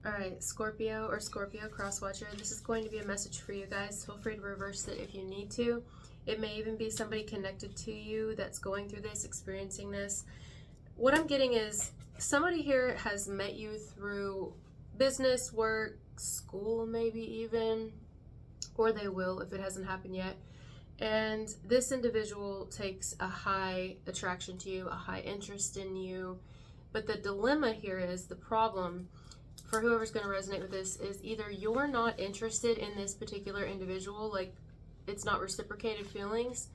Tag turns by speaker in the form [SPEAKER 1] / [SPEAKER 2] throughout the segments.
[SPEAKER 1] Alright, Scorpio or Scorpio cross-watcher, this is going to be a message for you guys. Feel free to reverse it if you need to. It may even be somebody connected to you that's going through this, experiencing this. What I'm getting is somebody here has met you through business, work, school maybe even, or they will if it hasn't happened yet. And this individual takes a high attraction to you, a high interest in you. But the dilemma here is, the problem for whoever's going to resonate with this is either you're not interested in this particular individual, like it's not reciprocated feelings,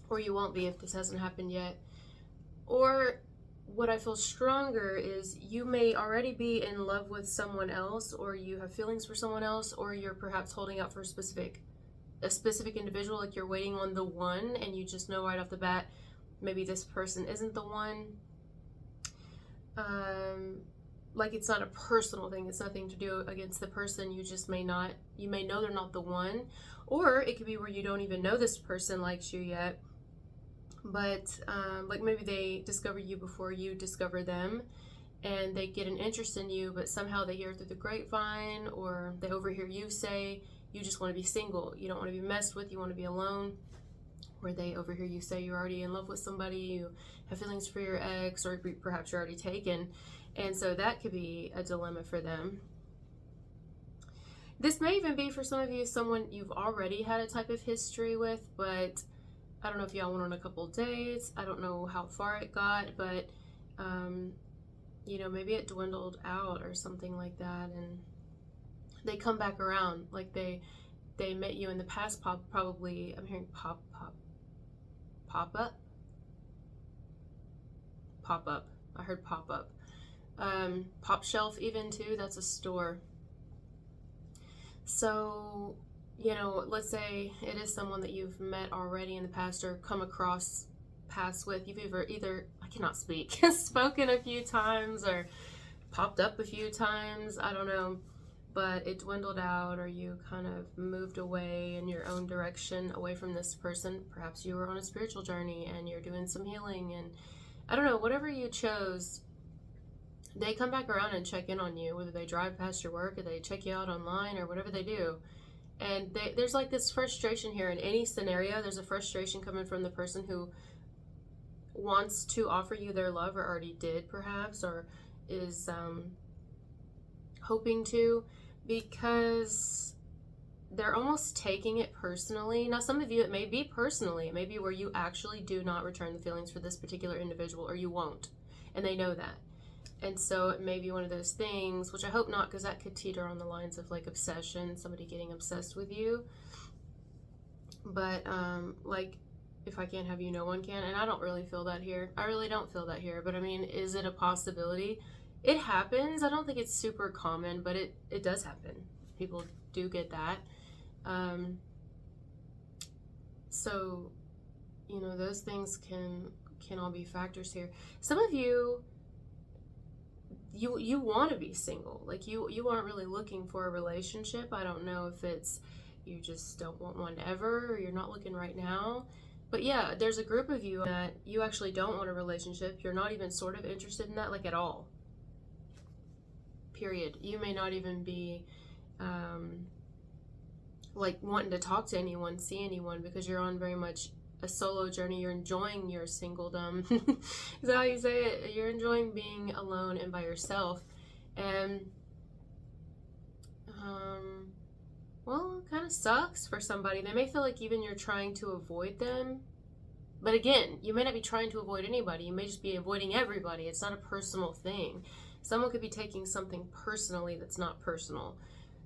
[SPEAKER 1] or you won't be if this hasn't happened yet. Or what I feel stronger is you may already be in love with someone else, or you have feelings for someone else, or you're perhaps holding out for a specific individual, like you're waiting on the one and you just know right off the bat maybe this person isn't the one. Like it's not a personal thing, it's nothing to do against the person, you may know they're not the one. Or it could be where you don't even know this person likes you yet, but like maybe they discover you before you discover them, and they get an interest in you, but somehow they hear through the grapevine, or they overhear you say you just want to be single, you don't want to be messed with, you want to be alone. Or they overhear you say you're already in love with somebody, you have feelings for your ex, or perhaps you're already taken. And so that could be a dilemma for them. This may even be for some of you someone you've already had a type of history with, but I don't know if y'all went on a couple dates, I don't know how far it got, but you know, maybe it dwindled out or something like that, and they come back around. Like they met you in the past, probably, I'm hearing pop up. I heard pop up. Pop shelf even too, that's a store. So, you know, let's say it is someone that you've met already in the past or come across paths with. You've either I cannot speak, spoken a few times or popped up a few times, I don't know, but it dwindled out, or you kind of moved away in your own direction away from this person. Perhaps you were on a spiritual journey and you're doing some healing, and I don't know, whatever you chose, they come back around and check in on you, whether they drive past your work or they check you out online or whatever they do. And there's like this frustration here. In any scenario, there's a frustration coming from the person who wants to offer you their love, or already did perhaps, or is hoping to, because they're almost taking it personally. Now, some of you, it may be personally, it may be where you actually do not return the feelings for this particular individual, or you won't, and they know that. And so it may be one of those things, which I hope not, because that could teeter on the lines of like obsession, somebody getting obsessed with you. But like, if I can't have you, no one can. And I don't really feel that here. I really don't feel that here. But I mean, is it a possibility? It happens. I don't think it's super common, but it does happen. People do get that. So, you know, those things can all be factors here. Some of you, you want to be single. Like you aren't really looking for a relationship. I don't know if it's you just don't want one ever, or you're not looking right now. But yeah, there's a group of you that you actually don't want a relationship. You're not even sort of interested in that, like at all. Period. You may not even be like wanting to talk to anyone, see anyone, because you're on very much a solo journey. You're enjoying your singledom. Is that how you say it? You're enjoying being alone and by yourself. And well, it kind of sucks for somebody. They may feel like even you're trying to avoid them. But again, you may not be trying to avoid anybody. You may just be avoiding everybody. It's not a personal thing. Someone could be taking something personally that's not personal.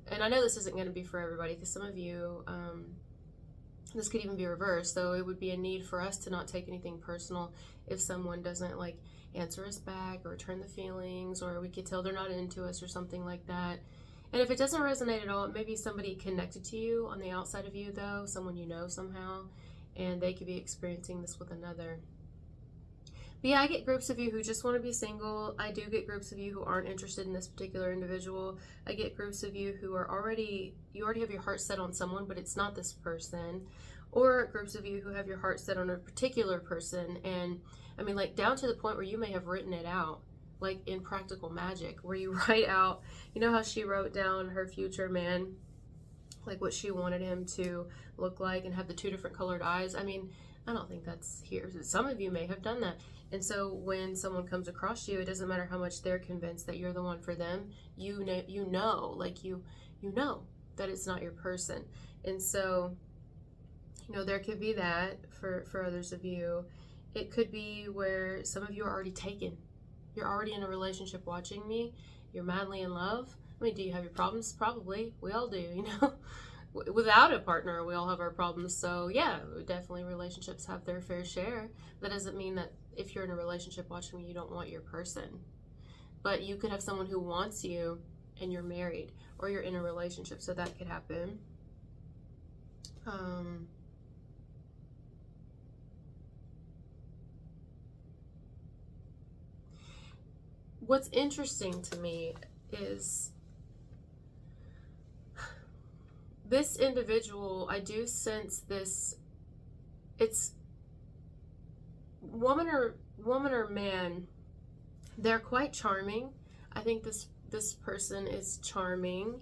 [SPEAKER 1] And I know this isn't going to be for everybody, because some of you, this could even be reversed. So it would be a need for us to not take anything personal if someone doesn't like answer us back or return the feelings, or we could tell they're not into us or something like that. And if it doesn't resonate at all, it may be somebody connected to you on the outside of you though, someone you know somehow, and they could be experiencing this with another. But yeah, I get groups of you who just want to be single. I do get groups of you who aren't interested in this particular individual. I get groups of you who are you already have your heart set on someone, but it's not this person. Or groups of you who have your heart set on a particular person, and I mean, like down to the point where you may have written it out. like in Practical Magic, where you write out, you know how she wrote down her future man, like what she wanted him to look like and have the 2 different colored eyes. I mean, I don't think that's here. Some of you may have done that. And so when someone comes across you, it doesn't matter how much they're convinced that you're the one for them. You know, like you know that it's not your person. And so, you know, there could be that for others of you. It could be where some of you are already taken. You're already in a relationship watching me. You're madly in love. I mean, do you have your problems? Probably. We all do, you know. Without a partner, we all have our problems. So, yeah, definitely relationships have their fair share. That doesn't mean that if you're in a relationship watching me, you don't want your person. But you could have someone who wants you and you're married, or you're in a relationship, so that could happen. What's interesting to me is this individual, I do sense this, it's woman or man, they're quite charming. I think this person is charming,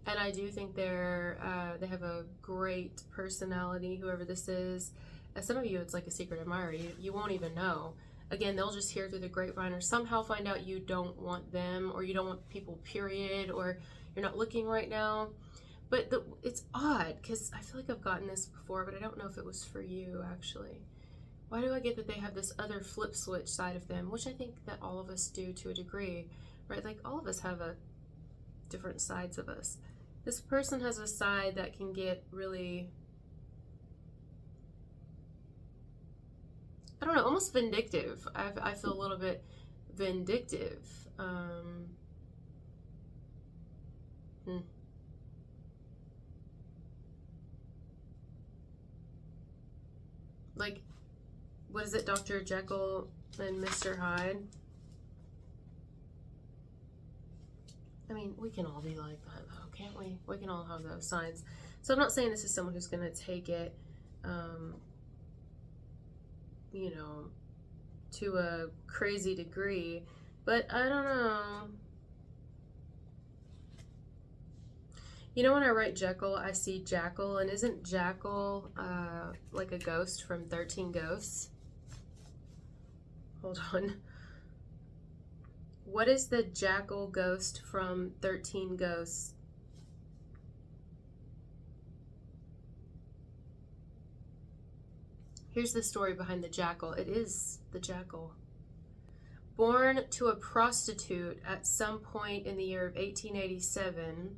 [SPEAKER 1] and I do think they have a great personality, whoever this is. As some of you, it's like a secret admirer. You won't even know. Again, they'll just hear through the grapevine or somehow find out you don't want them, or you don't want people, period, or you're not looking right now. But it's odd, because I feel like I've gotten this before, but I don't know if it was for you, actually. Why do I get that they have this other flip switch side of them, which I think that all of us do to a degree, right? Like, all of us have different sides of us. This person has a side that can get really, I don't know, almost vindictive. I feel a little bit vindictive. Like, what is it, Dr. Jekyll and Mr. Hyde? I mean, we can all be like that, though, can't we? We can all have those signs. So I'm not saying this is someone who's going to take it, you know, to a crazy degree, but I don't know. You know, when I write Jekyll, I see Jackal, and isn't Jackal like a ghost from 13 Ghosts? Hold on. What is the Jackal ghost from 13 Ghosts? Here's the story behind the Jackal. It is the Jackal. Born to a prostitute at some point in the year of 1887,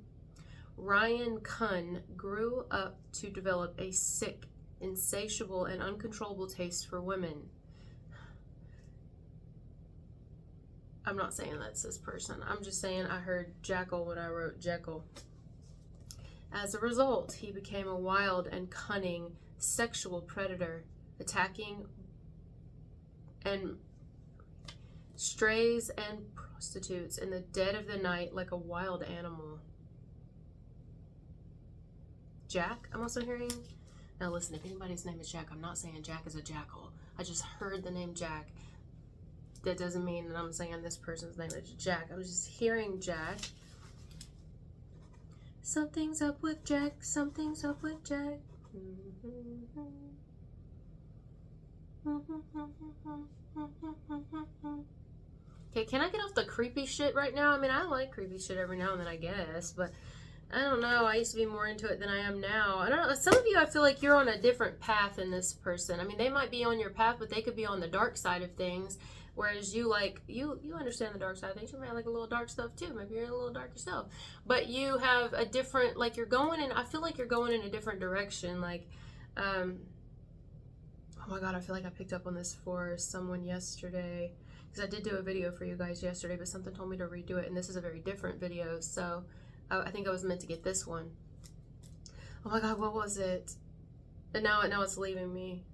[SPEAKER 1] Ryan Kunn grew up to develop a sick, insatiable, and uncontrollable taste for women. I'm not saying that's this person. I'm just saying I heard Jackal when I wrote Jekyll. As a result, he became a wild and cunning sexual predator, attacking and strays and prostitutes in the dead of the night like a wild animal. Jack, I'm also hearing. Now listen, if anybody's name is Jack, I'm not saying Jack is a jackal. I just heard the name Jack. That doesn't mean that I'm saying this person's name is Jack. I'm just hearing Jack. Something's up with Jack. Something's up with Jack. Okay, can I get off the creepy shit right now? I mean, I like creepy shit every now and then, I guess, but I don't know. I used to be more into it than I am now. I don't know. Some of you, I feel like you're on a different path than this person. I mean, they might be on your path, but they could be on the dark side of things. Whereas you, like, you understand the dark side of things. You might like a little dark stuff too. Maybe you're a little dark yourself. But you have a different, like, you're going in, I feel like you're going in a different direction. Like, oh my God, I feel like I picked up on this for someone yesterday. Because I did do a video for you guys yesterday, but something told me to redo it. And this is a very different video. So I think I was meant to get this one. Oh my God, what was it? And now it's leaving me.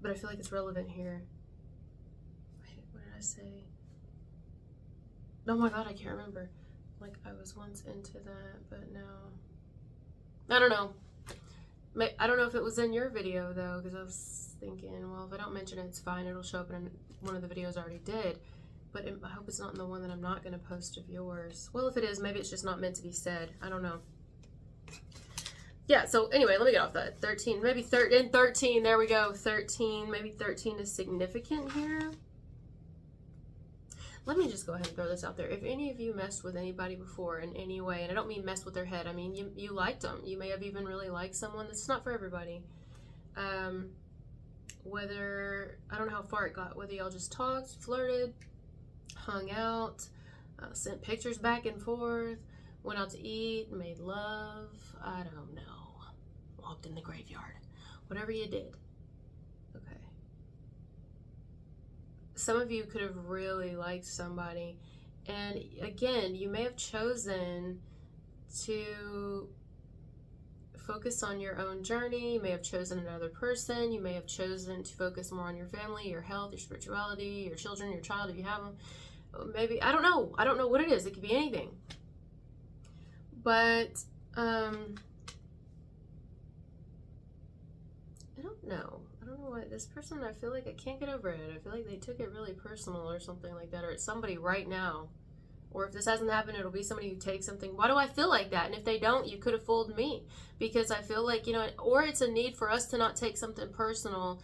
[SPEAKER 1] But I feel like it's relevant here. Wait, what did I say? Oh my God, I can't remember. Like, I was once into that, but now. I don't know. I don't know if it was in your video, though, because I was thinking, well, if I don't mention it, it's fine. It'll show up in one of the videos I already did. But I hope it's not in the one that I'm not going to post of yours. Well, if it is, maybe it's just not meant to be said. I don't know. Yeah, so anyway, let me get off that. 13, maybe 13, there we go. 13, maybe 13 is significant here. Let me just go ahead and throw this out there. If any of you messed with anybody before in any way, and I don't mean mess with their head, I mean you liked them. You may have even really liked someone. This is not for everybody. Whether, I don't know how far it got, whether y'all just talked, flirted, hung out, sent pictures back and forth, went out to eat, made love, I don't know, walked in the graveyard, whatever you did. Okay. Some of you could have really liked somebody, and again, you may have chosen to focus on your own journey. You may have chosen another person. You may have chosen to focus more on your family, your health, your spirituality, your children, your child if you have them. Maybe, I don't know what it is. It could be anything. But I don't know why this person, I feel like I can't get over it. I feel like they took it really personal or something like that, or it's somebody right now. Or if this hasn't happened, it'll be somebody who takes something. Why do I feel like that? And if they don't, you could have fooled me. Because I feel like, or it's a need for us to not take something personal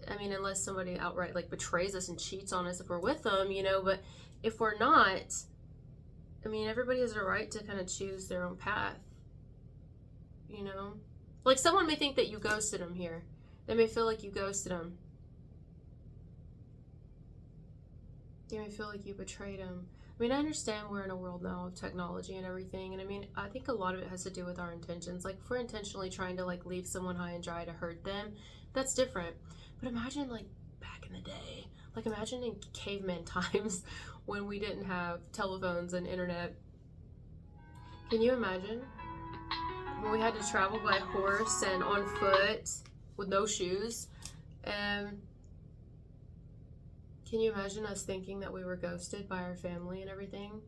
[SPEAKER 1] unless somebody outright like betrays us and cheats on us if we're with them, but if we're not, everybody has a right to kind of choose their own path, Like someone may think that you ghosted them here. They may feel like you ghosted them. They may feel like you betrayed them. I understand we're in a world now of technology and everything, and I think a lot of it has to do with our intentions. Like, if we're intentionally trying to, like, leave someone high and dry to hurt them, that's different. But imagine, like, back in the day. Like, imagine in caveman times when we didn't have telephones and internet. Can you imagine? When we had to travel by horse and on foot with no shoes, and can you imagine us thinking that we were ghosted by our family and everything?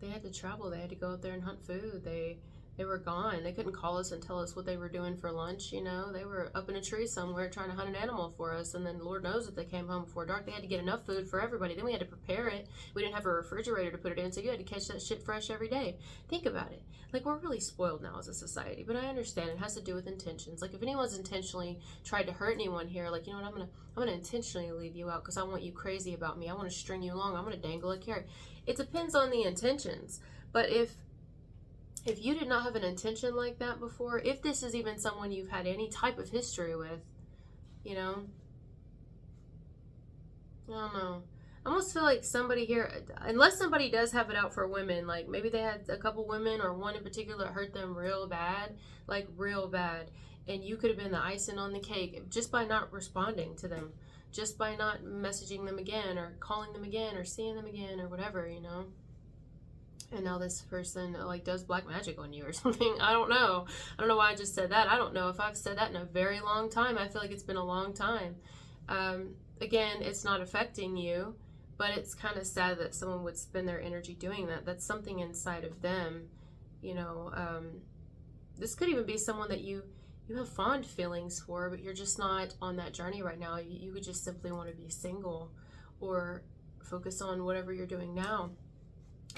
[SPEAKER 1] They had to travel. They had to go out there and hunt food. They were gone. They couldn't call us and tell us what they were doing for lunch, They were up in a tree somewhere trying to hunt an animal for us, and then Lord knows if they came home before dark. They had to get enough food for everybody. Then we had to prepare it. We didn't have a refrigerator to put it in, so you had to catch that shit fresh every day. Think about it. Like, we're really spoiled now as a society, but I understand it has to do with intentions. Like, if anyone's intentionally tried to hurt anyone here, like, I'm gonna intentionally leave you out because I want you crazy about me. I want to string you along. I'm gonna dangle a carrot. It depends on the intentions. But if you did not have an intention like that before, if this is even someone you've had any type of history with, I don't know. I almost feel like somebody here, unless somebody does have it out for women, like maybe they had a couple women or one in particular that hurt them real bad, like real bad, and you could have been the icing on the cake just by not responding to them, just by not messaging them again or calling them again or seeing them again or whatever, And now this person like does black magic on you or something. I don't know why I just said that. I don't know if I've said that in a very long time. I feel like it's been a long time. Again, it's not affecting you, but it's kind of sad that someone would spend their energy doing that. That's something inside of them, This could even be someone that you have fond feelings for, but you're just not on that journey right now. You would just simply want to be single or focus on whatever you're doing now.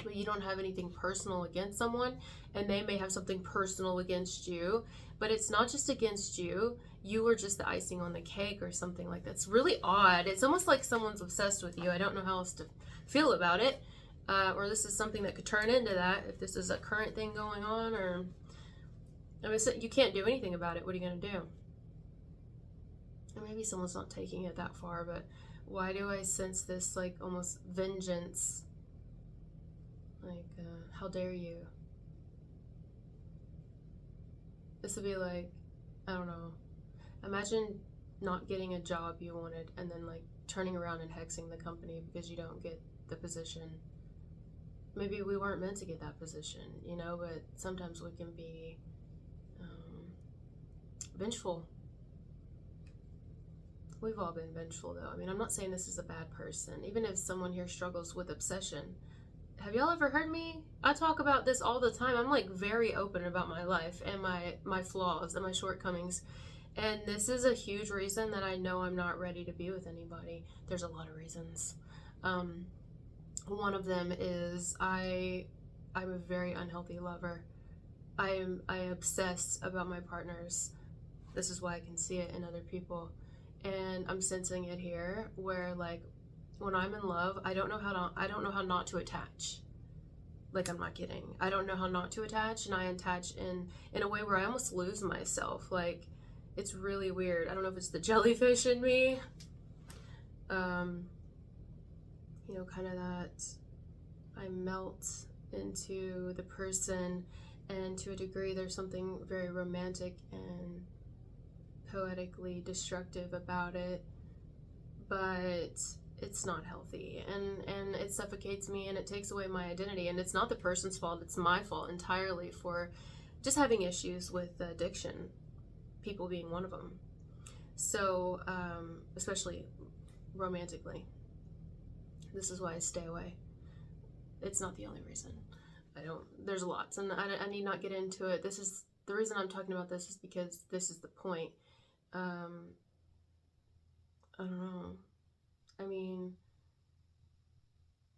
[SPEAKER 1] But you don't have anything personal against someone, and they may have something personal against you, but it's not just against you. You were just the icing on the cake or something like that. It's really odd. It's almost like someone's obsessed with you. I don't know how else to feel about it, or this is something that could turn into that if this is a current thing going on, or you can't do anything about it. What are you going to do? Or maybe someone's not taking it that far, but why do I sense this like almost vengeance? Like, how dare you? This would be like, I don't know. Imagine not getting a job you wanted and then like turning around and hexing the company because you don't get the position. Maybe we weren't meant to get that position, but sometimes we can be vengeful. We've all been vengeful though. I'm not saying this is a bad person. Even if someone here struggles with obsession, have y'all ever heard me? I talk about this all the time. I'm like very open about my life and my flaws and my shortcomings. And this is a huge reason that I know I'm not ready to be with anybody. There's a lot of reasons. One of them is I'm a very unhealthy lover. I obsess about my partners. This is why I can see it in other people. And I'm sensing it here where, like, when I'm in love, I don't know how not to attach. Like, I'm not kidding. I don't know how not to attach, and I attach in a way where I almost lose myself. Like, it's really weird. I don't know if it's the jellyfish in me. Kind of that I melt into the person, and to a degree there's something very romantic and poetically destructive about it, but it's not healthy, and it suffocates me, and it takes away my identity, and it's not the person's fault, it's my fault entirely for just having issues with addiction, people being one of them. So especially romantically, this is why I stay away. It's not the only reason. There's lots, and I need not get into it. This is the reason I'm talking about this, is because this is the point. I don't know. I mean,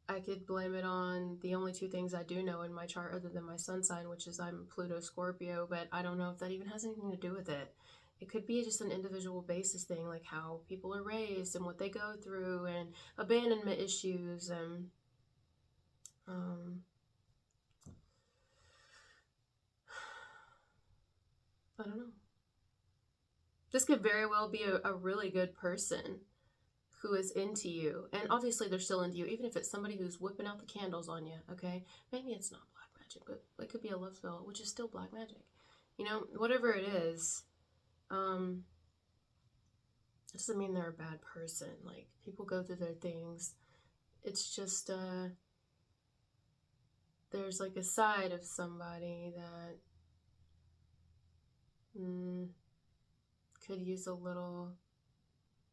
[SPEAKER 1] I could blame it on the only two things I do know in my chart other than my sun sign, which is I'm Pluto Scorpio, but I don't know if that even has anything to do with it. It could be just an individual basis thing, like how people are raised and what they go through, and abandonment issues, and I don't know. This could very well be a really good person who is into you. And obviously they're still into you, even if it's somebody who's whipping out the candles on you, okay? Maybe it's not black magic, but it could be a love spell, which is still black magic. Whatever it is, it doesn't mean they're a bad person. Like, people go through their things. It's just, there's like a side of somebody that could use a little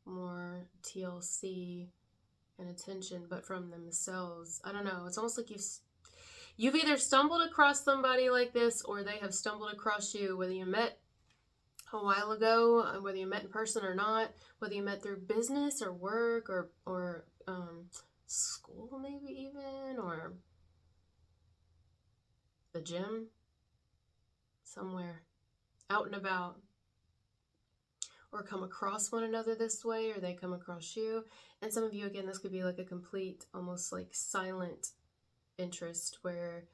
[SPEAKER 1] more TLC and attention, but from themselves. I don't know. It's almost like you've either stumbled across somebody like this, or they have stumbled across you, whether you met a while ago, whether you met in person or not, whether you met through business or work or school, maybe even, or the gym, somewhere out and about, or come across one another this way, or they come across you. And some of you, again, this could be like a complete, almost like silent interest, where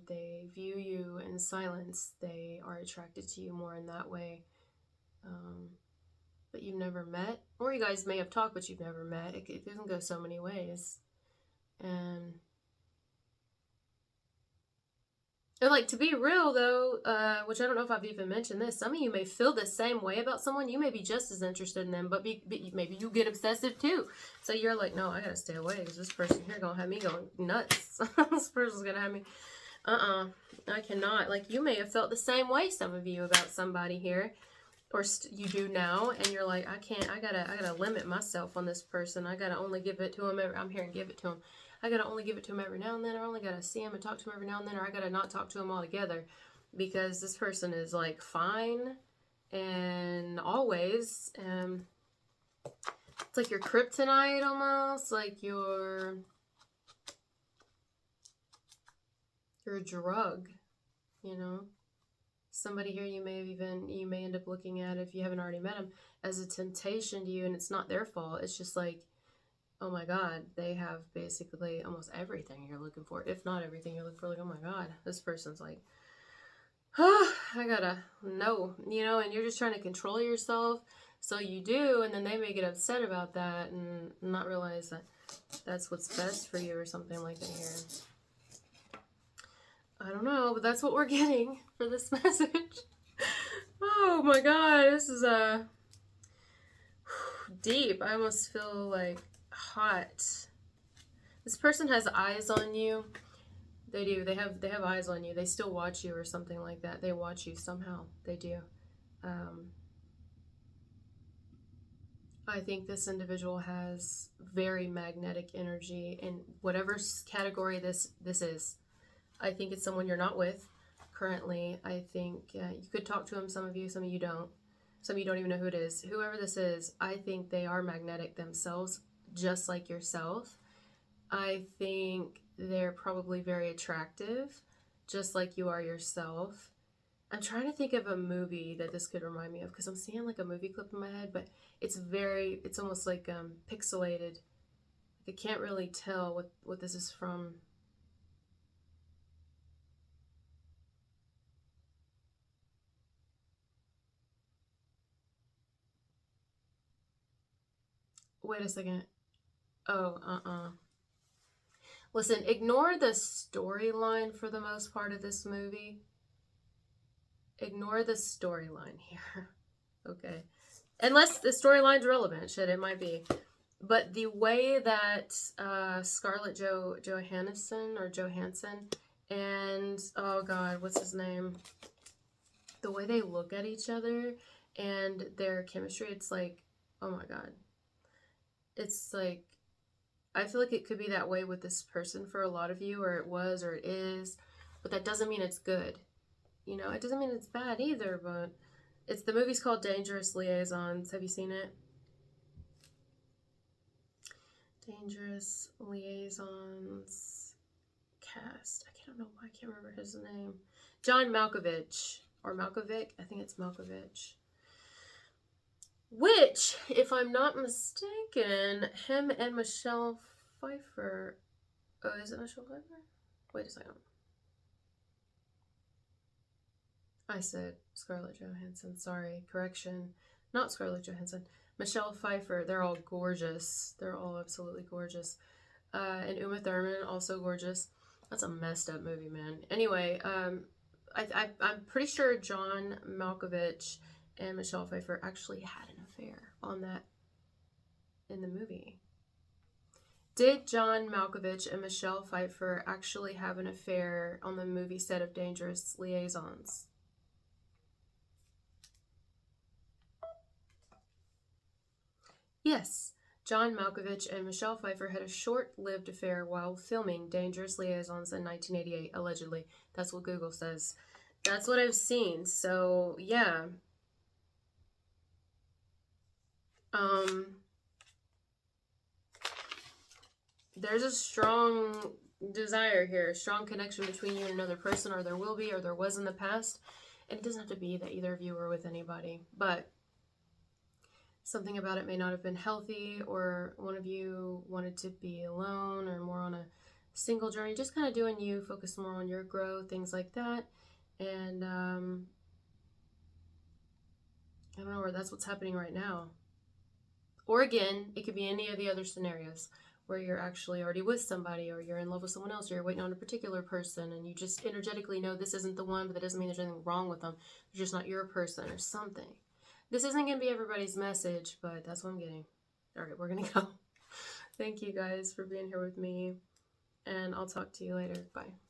[SPEAKER 1] they view you in silence. They are attracted to you more in that way. But you've never met, or you guys may have talked, but you've never met. It can go so many ways. And like, to be real though, which I don't know if I've even mentioned this, some of you may feel the same way about someone. You may be just as interested in them, but maybe you get obsessive too. So you're like, no, I gotta stay away, because this person here gonna have me going nuts. This person's gonna have me, I cannot. Like, you may have felt the same way, some of you, about somebody here, or you do now, and you're like, I gotta limit myself on this person. I gotta only give it to him. I'm here and give it to him. I gotta only give it to him every now and then, or I only gotta see him and talk to him every now and then, or I gotta not talk to him altogether, because this person is like fine and always. It's like your kryptonite almost, like your drug, Somebody here you may end up looking at, if you haven't already met them, as a temptation to you, and it's not their fault. It's just like, oh my God, they have basically almost everything you're looking for, if not everything you're looking for. Like, oh my God, this person's like, I gotta know, and you're just trying to control yourself. So you do, and then they may get upset about that and not realize that that's what's best for you, or something like that here. I don't know, but that's what we're getting for this message. Oh my God, this is deep. I almost feel like hot. This person has eyes on you. They do. They have eyes on you. They still watch you, or something like that. They watch you somehow. They do. I think this individual has very magnetic energy in whatever category this is. I think it's someone you're not with currently. I think you could talk to them, some of you don't. Some of you don't even know who it is. Whoever this is, I think they are magnetic themselves, just like yourself. I think they're probably very attractive, just like you are yourself. I'm trying to think of a movie that this could remind me of because I'm seeing like a movie clip in my head, but it's almost like pixelated. I can't really tell what this is from. Wait a second. Oh, Listen, ignore the storyline for the most part of this movie. Ignore the storyline here. Okay. Unless the storyline's relevant. Shit, it might be. But the way that Scarlett Johansson or Johansson and oh god, what's his name? The way they look at each other and their chemistry, it's like, oh my god. It's like I feel like it could be that way with this person for a lot of you, or it was, or it is, but that doesn't mean it's good. You know, it doesn't mean it's bad either, but the movie's called Dangerous Liaisons. Have you seen it? Dangerous Liaisons cast. I don't know why I can't remember his name. John Malkovich. Or Malkovich. I think it's Malkovich. Which, if I'm not mistaken, him and Michelle Pfeiffer. Oh, is it Michelle Pfeiffer? Wait a second. I said Scarlett Johansson. Sorry. Correction. Not Scarlett Johansson. Michelle Pfeiffer. They're all gorgeous. They're all absolutely gorgeous. And Uma Thurman, also gorgeous. That's a messed up movie, man. Anyway, I'm pretty sure John Malkovich and Michelle Pfeiffer actually had an affair on that in the movie. Did John Malkovich and Michelle Pfeiffer actually have an affair on the movie set of Dangerous Liaisons? Yes. John Malkovich and Michelle Pfeiffer had a short-lived affair while filming Dangerous Liaisons in 1988, allegedly. That's what Google says. That's what I've seen. So, yeah. There's a strong desire here, a strong connection between you and another person, or there will be, or there was in the past. And it doesn't have to be that either of you were with anybody, but something about it may not have been healthy, or one of you wanted to be alone or more on a single journey, just kind of doing you, focus more on your growth, things like that. And I don't know, where that's what's happening right now. Or again, it could be any of the other scenarios where you're actually already with somebody, or you're in love with someone else, or you're waiting on a particular person, and you just energetically know this isn't the one, but that doesn't mean there's anything wrong with them. They're just not your person or something. This isn't going to be everybody's message, but that's what I'm getting. All right, we're going to go. Thank you guys for being here with me, and I'll talk to you later. Bye.